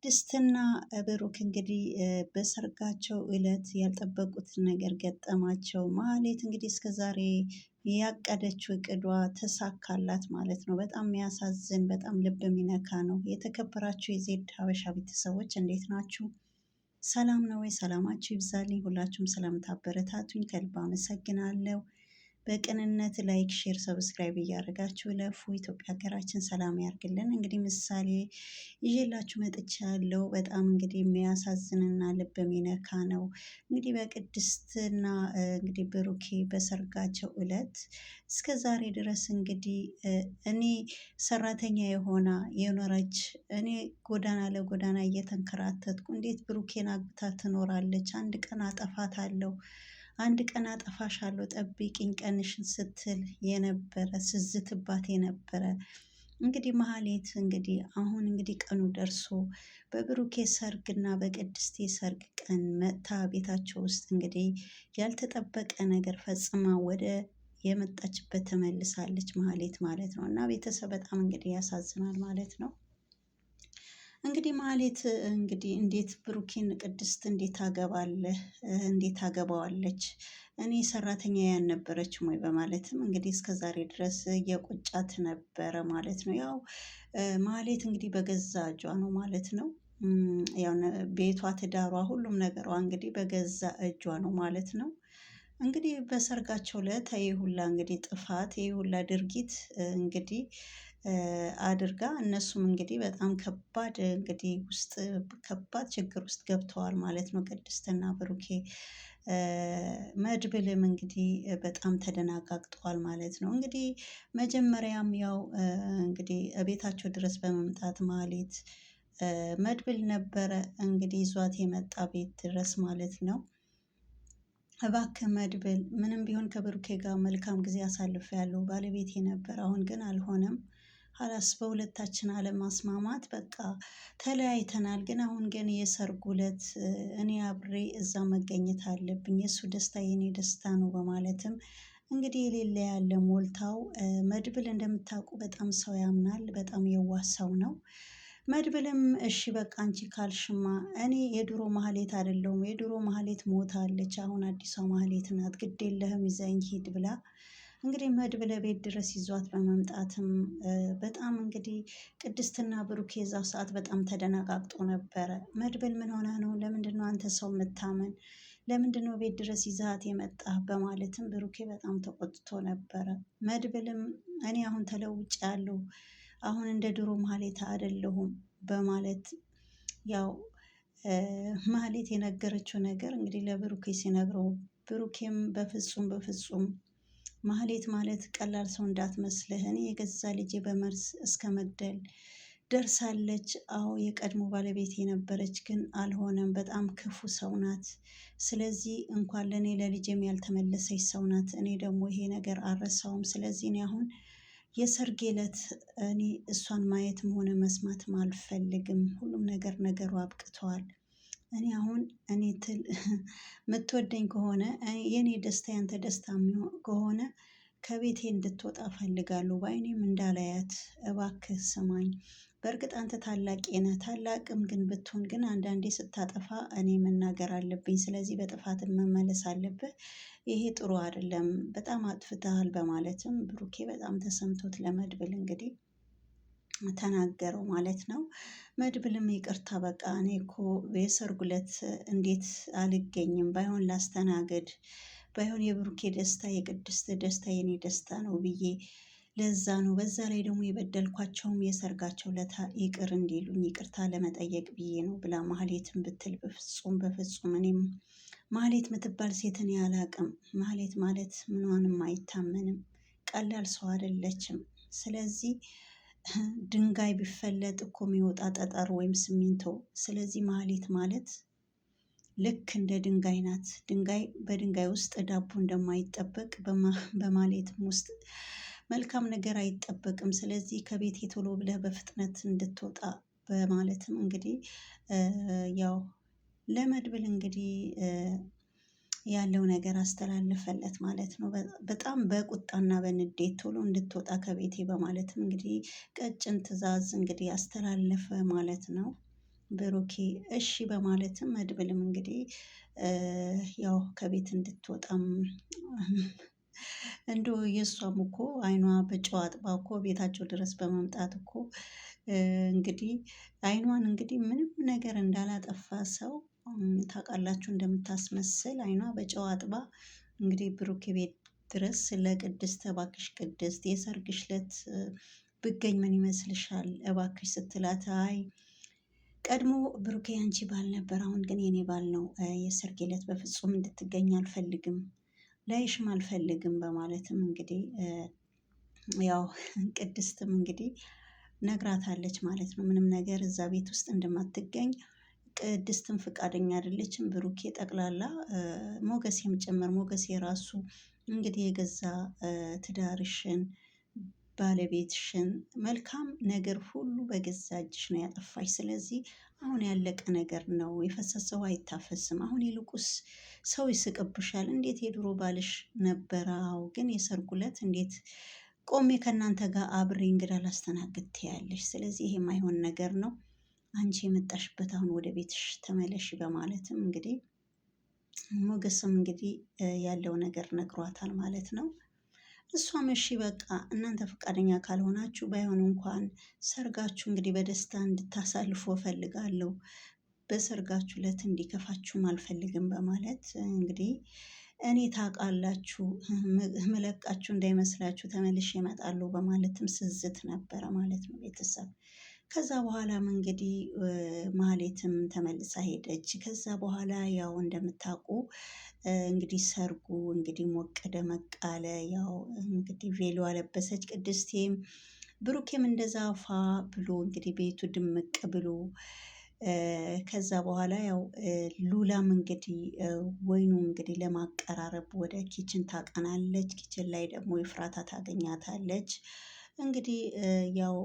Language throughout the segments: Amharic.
ቅድስትና ብሩክ እንግዲህ በሰርጋቸው ዕለት ያልጠበቁት ነገር ገጠማቸው። ማህሌት እንግዲህ እስከዛሬ ያቀደችው እቅዷ ተሳካላት ማለት ነው። በጣም የሚያሳዝን በጣም ልብ የሚነካ ነው። የተከበራችሁ የዜድ ሀበሻ ቤተሰቦች እንዴት ናችሁ? ሰላም ነው ወይ? ሰላማችሁ ይብዛልኝ። ሁላችሁም ስለምታበረታቱኝ ከልብ አመሰግናለሁ። በቅንነት ላይክ፣ ሼር፣ ሰብስክራይብ እያደረጋችሁ ለፉ ኢትዮጵያ ሀገራችን ሰላም ያርግልን። እንግዲህ ምሳሌ ይዤላችሁ መጥቻለሁ። በጣም እንግዲህ የሚያሳዝንና ልብ የሚነካ ነው። እንግዲህ በቅድስትና እንግዲህ ብሩኬ በሰርጋቸው ዕለት እስከ ዛሬ ድረስ እንግዲህ እኔ ሰራተኛ የኖረች እኔ ጎዳና ለጎዳና እየተንከራተትኩ እንዴት ብሩኬን አግብታ ትኖራለች? አንድ ቀን አጠፋታለሁ፣ አንድ ቀን አጠፋሻለሁ፣ ጠብቂኝ ቀንሽን ስትል የነበረ ስዝትባት የነበረ እንግዲህ ማህሌት እንግዲህ አሁን እንግዲህ ቀኑ ደርሶ በብሩኬ ሰርግ እና በቅድስቴ ሰርግ ቀን መጥታ ቤታቸው ውስጥ እንግዲህ ያልተጠበቀ ነገር ፈጽማ ወደ የመጣችበት ተመልሳለች ማህሌት ማለት ነው። እና ቤተሰብ በጣም እንግዲህ ያሳዝናል ማለት ነው። እንግዲህ ማህሌት እንግዲህ እንዴት ብሩኬን ቅድስት እንዴት ታገባለህ? እንዴት ታገባዋለች? እኔ ሰራተኛ ያልነበረችም ወይ በማለትም እንግዲህ እስከ ዛሬ ድረስ እየቆጫት ነበረ ማለት ነው። ያው ማህሌት እንግዲህ በገዛ እጇ ነው ማለት ነው። ያው ቤቷ፣ ትዳሯ፣ ሁሉም ነገሯ እንግዲህ በገዛ እጇ ነው ማለት ነው። እንግዲህ በሰርጋቸው ዕለት ይሄ ሁላ እንግዲህ ጥፋት ይሄ ሁላ ድርጊት እንግዲህ አድርጋ እነሱም እንግዲህ በጣም ከባድ እንግዲህ ውስጥ ከባድ ችግር ውስጥ ገብተዋል ማለት ነው። ቅድስትና ብሩኬ መድብልም እንግዲህ በጣም ተደናጋግጠዋል ማለት ነው። እንግዲህ መጀመሪያም ያው እንግዲህ ቤታቸው ድረስ በመምጣት ማህሌት መድብል ነበረ እንግዲህ ይዟት የመጣ ቤት ድረስ ማለት ነው። እባክህ መድብል ምንም ቢሆን ከብሩኬ ጋር መልካም ጊዜ አሳልፌያለሁ፣ ባለቤቴ ነበር፣ አሁን ግን አልሆነም። ሀላስ በሁለታችን አለማስማማት በቃ ተለያይተናል። ግን አሁን ግን የሰርጉ ዕለት እኔ አብሬ እዛ መገኘት አለብኝ፣ የእሱ ደስታ የኔ ደስታ ነው በማለትም እንግዲህ የሌለ ያለ ሞልታው መድብል እንደምታውቁ በጣም ሰው ያምናል፣ በጣም የዋህ ሰው ነው። መድብልም እሺ በቃ አንቺ ካልሽማ እኔ የድሮ ማህሌት አይደለሁም፣ የድሮ ማህሌት ሞታለች፣ አሁን አዲሷ ማህሌት ናት፣ ግድ የለህም ይዘኝ ሂድ ብላ እንግዲህ መድብለ ቤት ድረስ ይዟት በመምጣትም በጣም እንግዲህ ቅድስትና ብሩኬ የዛው ሰዓት በጣም ተደናጋግጦ ነበረ። መድብል ምን ሆነ ነው? ለምንድን ነው አንተ ሰው የምታመን? ለምንድን ነው ቤት ድረስ ይዛት የመጣህ? በማለትም ብሩኬ በጣም ተቆጥቶ ነበረ። መድብልም እኔ አሁን ተለውጭ ያለው አሁን እንደ ድሮ ማህሌት አይደለሁም በማለት ያው ማህሌት የነገረችው ነገር እንግዲህ ለብሩኬ ሲነግረው ብሩኬም በፍጹም በፍጹም ማህሌት ማለት ቀላል ሰው እንዳትመስልህ፣ እኔ የገዛ ልጄ በመርዝ እስከ መግደል ደርሳለች። አዎ የቀድሞ ባለቤት የነበረች ግን አልሆነም፣ በጣም ክፉ ሰው ናት። ስለዚህ እንኳን ለእኔ ለልጄም ያልተመለሰች ሰው ናት። እኔ ደግሞ ይሄ ነገር አልረሳውም። ስለዚህ እኔ አሁን የሰርጌ ዕለት እኔ እሷን ማየትም ሆነ መስማትም አልፈልግም። ሁሉም ነገሩ አብቅተዋል። እኔ አሁን እኔ የምትወደኝ ከሆነ የኔ ደስታ ያንተ ደስታ ከሆነ ከቤቴ እንድትወጣ ፈልጋለሁ፣ በአይኔም እንዳላያት እባክህ ስማኝ። በእርግጥ አንተ ታላቄ ነህ፣ ታላቅም ግን ብትሆን ግን አንዳንዴ ስታጠፋ እኔ መናገር አለብኝ። ስለዚህ በጥፋት መመለስ አለብህ። ይሄ ጥሩ አይደለም፣ በጣም አጥፍተሃል በማለትም ብሩኬ በጣም ተሰምቶት ለመድብል እንግዲህ ተናገረው ማለት ነው። መድብልም ይቅርታ በቃ እኔ እኮ የሰርጉ ዕለት እንዴት አልገኝም፣ ባይሆን ላስተናገድ፣ ባይሆን የብሩኬ ደስታ የቅድስት ደስታ የኔ ደስታ ነው ብዬ ለዛ ነው። በዛ ላይ ደግሞ የበደልኳቸውም የሰርጋቸው ዕለት ይቅር እንዲሉኝ ይቅርታ ለመጠየቅ ብዬ ነው ብላ ማህሌትን ብትል በፍጹም በፍጹም እኔም ማህሌት የምትባል ሴትን ያላቅም። ማህሌት ማለት ምኗንም አይታመንም፣ ቀላል ሰው አይደለችም። ስለዚህ ድንጋይ ቢፈለጥ እኮ የሚወጣ ጠጠር ወይም ሲሚንቶ። ስለዚህ ማህሌት ማለት ልክ እንደ ድንጋይ ናት። በድንጋይ ውስጥ ዳቦ እንደማይጠበቅ በማህሌትም ውስጥ መልካም ነገር አይጠበቅም። ስለዚህ ከቤት ቶሎ ብለህ በፍጥነት እንድትወጣ በማለትም እንግዲህ ያው ለመድብል እንግዲህ ያለው ነገር አስተላለፈለት ማለት ነው። በጣም በቁጣና በንዴት ቶሎ እንድትወጣ ከቤቴ በማለትም እንግዲህ ቀጭን ትዕዛዝ እንግዲህ አስተላለፈ ማለት ነው። ብሩኬ እሺ በማለትም መድብልም እንግዲህ ያው ከቤት እንድትወጣም እንዶ የእሷም እኮ አይኗ በጨው አጥባ እኮ ቤታቸው ድረስ በመምጣት እኮ እንግዲህ አይኗን እንግዲህ ምንም ነገር እንዳላጠፋ ሰው ታውቃላችሁ እንደምታስመስል አይኗ በጨው አጥባ እንግዲህ ብሩኬ ቤት ድረስ ለቅድስት እባክሽ ቅድስት የሰርግሽ ዕለት ብገኝ ምን ይመስልሻል እባክሽ ስትላት አይ ቀድሞ ብሩኬ ያንቺ ባል ነበር፣ አሁን ግን የኔ ባል ነው። የሰርጌ ዕለት በፍጹም እንድትገኝ አልፈልግም፣ ላይሽም አልፈልግም በማለትም እንግዲህ ያው ቅድስትም እንግዲህ ነግራታለች ማለት ነው። ምንም ነገር እዛ ቤት ውስጥ እንደማትገኝ ቅድስትም ፍቃደኛ አይደለችም። ብሩኬ ጠቅላላ ሞገሴም ጭምር ሞገሴ ራሱ እንግዲህ የገዛ ትዳርሽን ባለቤትሽን መልካም ነገር ሁሉ በገዛ እጅሽ ነው ያጠፋሽ። ስለዚህ አሁን ያለቀ ነገር ነው፣ የፈሰሰው አይታፈስም። አሁን ይልቁስ ሰው ይስቅብሻል። እንዴት የድሮ ባልሽ ነበረው ግን የሰርጉ ዕለት እንዴት ቆሜ ከእናንተ ጋር አብሬ እንግዳ ላስተናግድ ትያለሽ? ስለዚህ ይሄ የማይሆን ነገር ነው። አንቺ የመጣሽበት አሁን ወደ ቤትሽ ተመለሽ በማለትም እንግዲህ ሞገስም እንግዲህ ያለው ነገር ነግሯታል ማለት ነው። እሷም እሺ በቃ እናንተ ፈቃደኛ ካልሆናችሁ ባይሆን እንኳን ሰርጋችሁ እንግዲህ በደስታ እንድታሳልፉ እፈልጋለሁ፣ በሰርጋችሁ ዕለት እንዲከፋችሁም አልፈልግም በማለት እንግዲህ እኔ ታውቃላችሁ መለቃችሁ እንዳይመስላችሁ ተመልሼ እመጣለሁ በማለትም ስዝት ነበረ ማለት ነው ቤተሰብ። ከዛ በኋላም እንግዲህ ማህሌትም ተመልሳ ሄደች። ከዛ በኋላ ያው እንደምታውቁ እንግዲህ ሰርጉ እንግዲህ ሞቅ ደመቅ አለ። ያው እንግዲህ ቬሎ አለበሰች ቅድስቴም፣ ብሩኬም እንደዛ ፋ ብሎ እንግዲህ ቤቱ ድምቅ ብሎ ከዛ በኋላ ያው ሉላም እንግዲህ ወይኑ እንግዲህ ለማቀራረብ ወደ ኪችን ታቀናለች። ኪችን ላይ ደግሞ ኤፍራታ ታገኛታለች። እንግዲህ ያው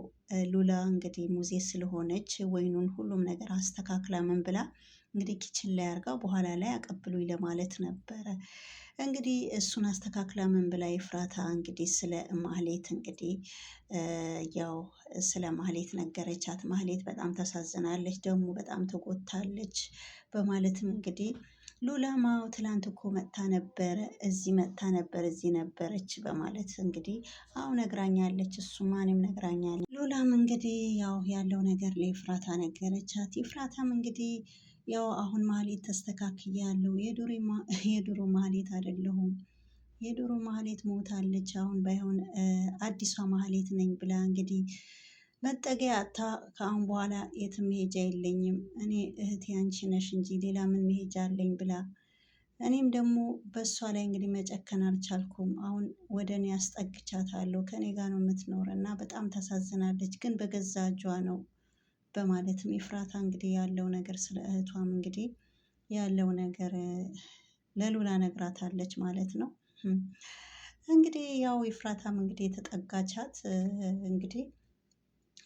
ሉላ እንግዲህ ሙዜ ስለሆነች ወይኑን ሁሉም ነገር አስተካክላ ምን ብላ እንግዲህ ኪችን ላይ አርጋ በኋላ ላይ አቀብሉኝ ለማለት ነበረ። እንግዲህ እሱን አስተካክላ ምን ብላ ኤፍራታ እንግዲህ ስለ ማህሌት እንግዲህ ያው ስለ ማህሌት ነገረቻት። ማህሌት በጣም ታሳዝናለች፣ ደግሞ በጣም ተጎድታለች በማለትም እንግዲህ ሉላማው ትላንት እኮ መጥታ ነበረ፣ እዚህ መጥታ ነበር፣ እዚህ ነበረች በማለት እንግዲህ አዎ ነግራኛለች፣ እሱ ማንም ነግራኛለች። ሉላም እንግዲህ ያው ያለው ነገር ለኤፍራታ ነገረቻት። ኤፍራታም እንግዲህ ያው አሁን ማህሌት ተስተካክያለሁ፣ የድሮ ማህሌት አይደለሁም፣ የድሮ ማህሌት ሞታለች፣ አሁን ባይሆን አዲሷ ማህሌት ነኝ ብላ እንግዲህ መጠጊያ አታ ከአሁን በኋላ የትም መሄጃ የለኝም፣ እኔ እህቴ አንቺ ነሽ እንጂ ሌላ ምን መሄጃ አለኝ ብላ እኔም ደግሞ በእሷ ላይ እንግዲህ መጨከን አልቻልኩም። አሁን ወደ እኔ አስጠግቻታለሁ፣ ከኔ ጋር ነው የምትኖር እና በጣም ታሳዝናለች፣ ግን በገዛ እጇ ነው በማለትም ኤፍራታ እንግዲህ ያለው ነገር ስለ እህቷም እንግዲህ ያለው ነገር ለሉላ ነግራታለች ማለት ነው። እንግዲህ ያው ኤፍራታም እንግዲህ የተጠጋቻት እንግዲህ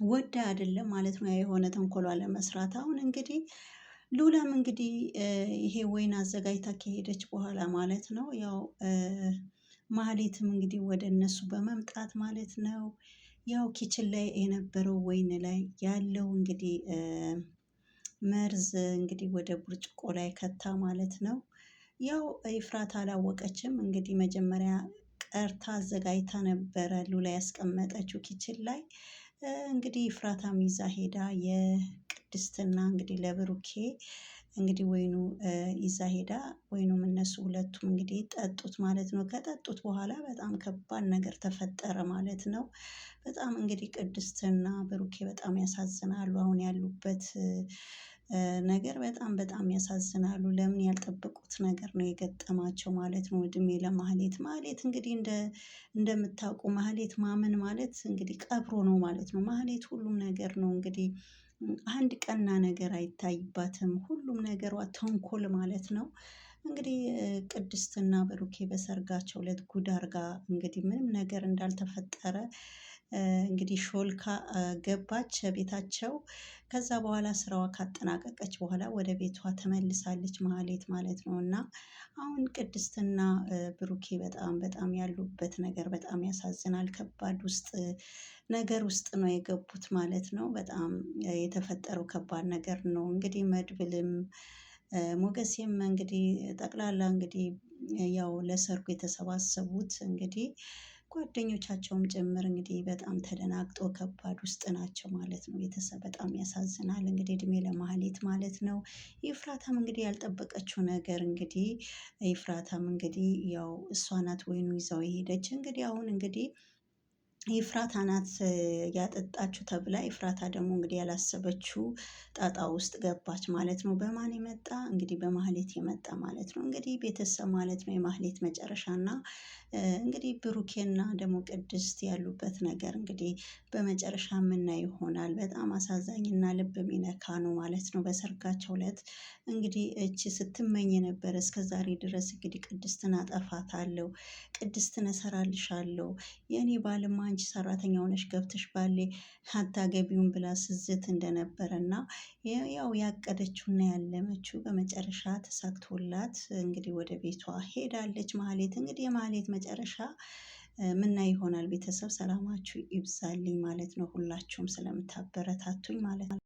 ወዳ አይደለም ማለት ነው፣ የሆነ ተንኮሏ ለመስራት። አሁን እንግዲህ ሉላም እንግዲህ ይሄ ወይን አዘጋጅታ ከሄደች በኋላ ማለት ነው ያው ማህሌትም እንግዲህ ወደ እነሱ በመምጣት ማለት ነው ያው ኪችን ላይ የነበረው ወይን ላይ ያለው እንግዲህ መርዝ እንግዲህ ወደ ብርጭቆ ላይ ከታ ማለት ነው። ያው ኤፍራታ አላወቀችም እንግዲህ መጀመሪያ ቀርታ አዘጋጅታ ነበረ ሉላ ያስቀመጠችው ኪችን ላይ። እንግዲህ ኤፍራታም ይዛ ሄዳ የቅድስትና እንግዲህ ለብሩኬ እንግዲህ ወይኑ ይዛ ሄዳ ወይኑም እነሱ ሁለቱም እንግዲህ ጠጡት ማለት ነው። ከጠጡት በኋላ በጣም ከባድ ነገር ተፈጠረ ማለት ነው። በጣም እንግዲህ ቅድስትና ብሩኬ በጣም ያሳዝናሉ። አሁን ያሉበት ነገር በጣም በጣም ያሳዝናሉ። ለምን ያልጠበቁት ነገር ነው የገጠማቸው ማለት ነው። እድሜ ለማህሌት። ማህሌት እንግዲህ እንደምታውቁ ማህሌት ማመን ማለት እንግዲህ ቀብሮ ነው ማለት ነው። ማህሌት ሁሉም ነገር ነው እንግዲህ አንድ ቀና ነገር አይታይባትም። ሁሉም ነገሯ ተንኮል ማለት ነው። እንግዲህ ቅድስትና ብሩኬ በሰርጋቸው ዕለት ጉድ አርጋ እንግዲህ ምንም ነገር እንዳልተፈጠረ እንግዲህ ሾልካ ገባች ቤታቸው። ከዛ በኋላ ስራዋ ካጠናቀቀች በኋላ ወደ ቤቷ ተመልሳለች ማህሌት ማለት ነው። እና አሁን ቅድስትና ብሩኬ በጣም በጣም ያሉበት ነገር በጣም ያሳዝናል። ከባድ ውስጥ ነገር ውስጥ ነው የገቡት ማለት ነው። በጣም የተፈጠረው ከባድ ነገር ነው። እንግዲህ መድብልም ሞገሴም እንግዲህ ጠቅላላ እንግዲህ ያው ለሰርጉ የተሰባሰቡት እንግዲህ ጓደኞቻቸውም ጭምር እንግዲህ በጣም ተደናግጦ ከባድ ውስጥ ናቸው ማለት ነው። ቤተሰብ በጣም ያሳዝናል። እንግዲህ እድሜ ለማህሌት ማለት ነው። ኤፍራታም እንግዲህ ያልጠበቀችው ነገር እንግዲህ ኤፍራታም እንግዲህ ያው እሷ ናት ወይኑ ይዛው የሄደች እንግዲህ አሁን እንግዲህ ኤፍራታ ናት ያጠጣችሁ ተብላ ኤፍራታ ደግሞ እንግዲህ ያላሰበችው ጣጣ ውስጥ ገባች ማለት ነው። በማን የመጣ እንግዲህ በማህሌት የመጣ ማለት ነው። እንግዲህ ቤተሰብ ማለት ነው የማህሌት መጨረሻና እንግዲህ ብሩኬና ደግሞ ቅድስት ያሉበት ነገር እንግዲህ በመጨረሻ የምናይ ይሆናል። በጣም አሳዛኝና ልብ የሚነካ ነው ማለት ነው። በሰርጋቸው ዕለት እንግዲህ እቺ ስትመኝ የነበረ እስከ ዛሬ ድረስ እንግዲህ ቅድስትን አጠፋታለሁ፣ ቅድስትን እሰራልሻለሁ፣ የእኔ ባልማ አንቺ ሰራተኛ ሆነሽ ገብተሽ ባሌ አታገቢውም ብላ ስዝት እንደነበረ እና ያው ያቀደችውና ያለመችው በመጨረሻ ተሳክቶላት እንግዲህ ወደ ቤቷ ሄዳለች። ማህሌት እንግዲህ የማህሌት መጨረሻ ምናይ ይሆናል። ቤተሰብ ሰላማችሁ ይብዛልኝ ማለት ነው። ሁላችሁም ስለምታበረታቱኝ ማለት ነው።